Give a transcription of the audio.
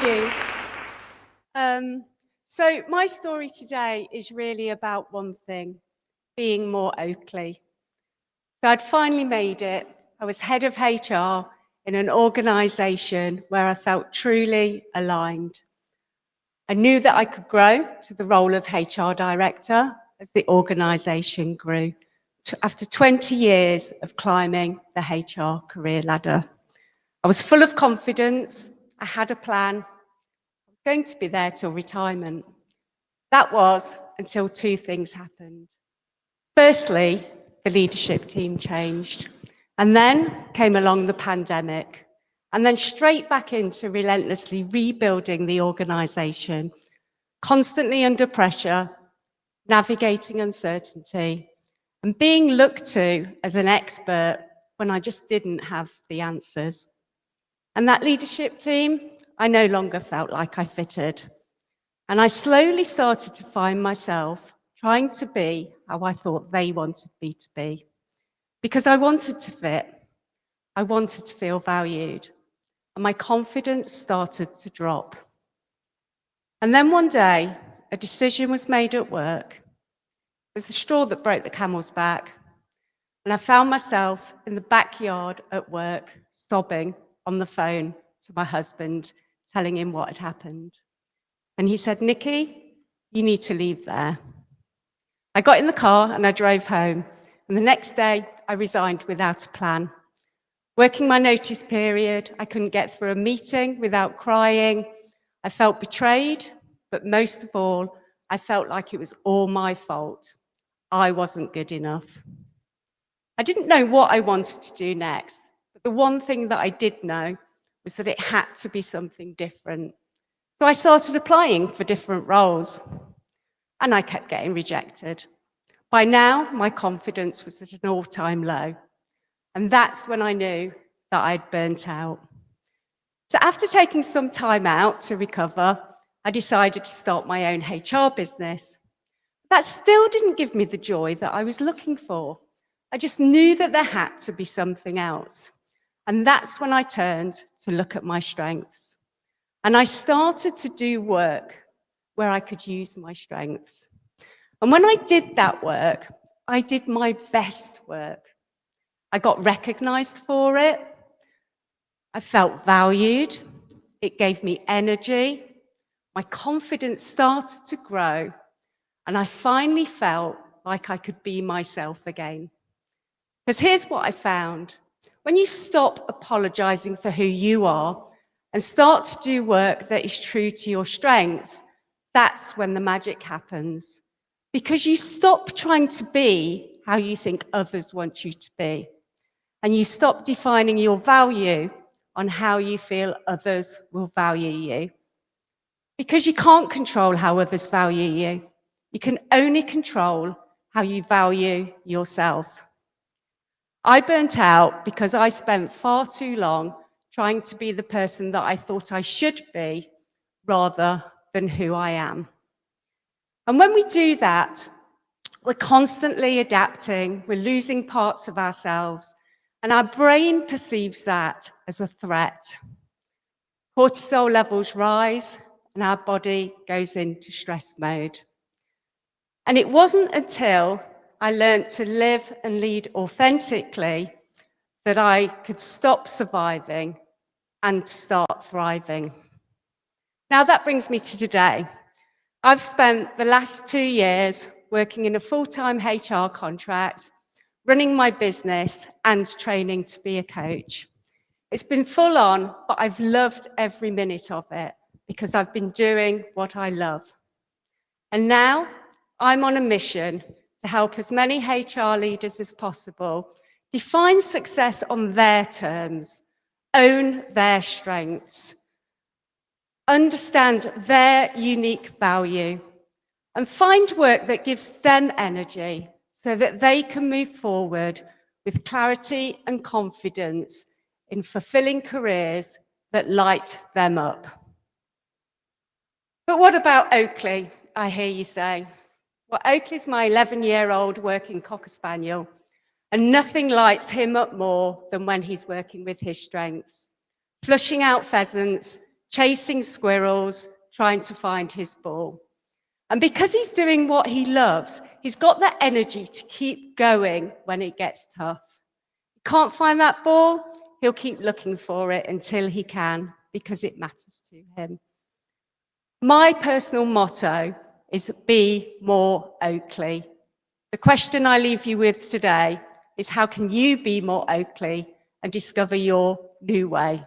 you. So my story today is really about one thing, being more Oakley. So I'd finally made it. I was head of HR in an organisation where I felt truly aligned. I knew that I could grow to the role of HR director as the organisation grew, after 20 years of climbing the HR career ladder. I was full of confidence. I had a plan. I was going to be there till retirement. That was until two things happened. Firstly, the leadership team changed. And then came along the pandemic. And then straight back into relentlessly rebuilding the organisation, constantly under pressure, navigating uncertainty, and being looked to as an expert when I just didn't have the answers. And that leadership team, I no longer felt like I fitted. And I slowly started to find myself trying to be how I thought they wanted me to be. Because I wanted to fit. I wanted to feel valued. And my confidence started to drop. And then one day, a decision was made at work. It was the straw that broke the camel's back. And I found myself in the backyard at work, sobbing on the phone to my husband, telling him what had happened. And he said, "Niki, you need to leave there." I got in the car and I drove home. And the next day, I resigned without a plan. Working my notice period, I couldn't get through a meeting without crying. I felt betrayed, but most of all, I felt like it was all my fault. I wasn't good enough. I didn't know what I wanted to do next, but the one thing that I did know was that it had to be something different. So I started applying for different roles, and I kept getting rejected. By now, my confidence was at an all-time low, and that's when I knew that I'd burnt out. So after taking some time out to recover, I decided to start my own HR business. That still didn't give me the joy that I was looking for. I just knew that there had to be something else. And that's when I turned to look at my strengths. And I started to do work where I could use my strengths. And when I did that work, I did my best work. I got recognized for it. I felt valued. It gave me energy. My confidence started to grow. And I finally felt like I could be myself again. Because here's what I found. When you stop apologizing for who you are and start to do work that is true to your strengths, that's when the magic happens. Because you stop trying to be how you think others want you to be. And you stop defining your value on how you feel others will value you. Because you can't control how others value you. You can only control how you value yourself. I burnt out because I spent far too long trying to be the person that I thought I should be rather than who I am. And when we do that, we're constantly adapting, we're losing parts of ourselves, and our brain perceives that as a threat. Cortisol levels rise, and our body goes into stress mode. And it wasn't until I learned to live and lead authentically that I could stop surviving and start thriving. Now that brings me to today. I've spent the last 2 years working in a full-time HR contract, running my business and training to be a coach. It's been full on, but I've loved every minute of it because I've been doing what I love. And now I'm on a mission to help as many HR leaders as possible define success on their terms, own their strengths, understand their unique value, and find work that gives them energy so that they can move forward with clarity and confidence in fulfilling careers that light them up. But what about Oakley, I hear you say? Well, Oakley's my 11-year-old working Cocker Spaniel, and nothing lights him up more than when he's working with his strengths. Flushing out pheasants, chasing squirrels, trying to find his ball. And because he's doing what he loves, he's got the energy to keep going when it gets tough. He can't find that ball, he'll keep looking for it until he can, because it matters to him. My personal motto is be more Oakley. The question I leave you with today is, how can you be more Oakley and discover your new way?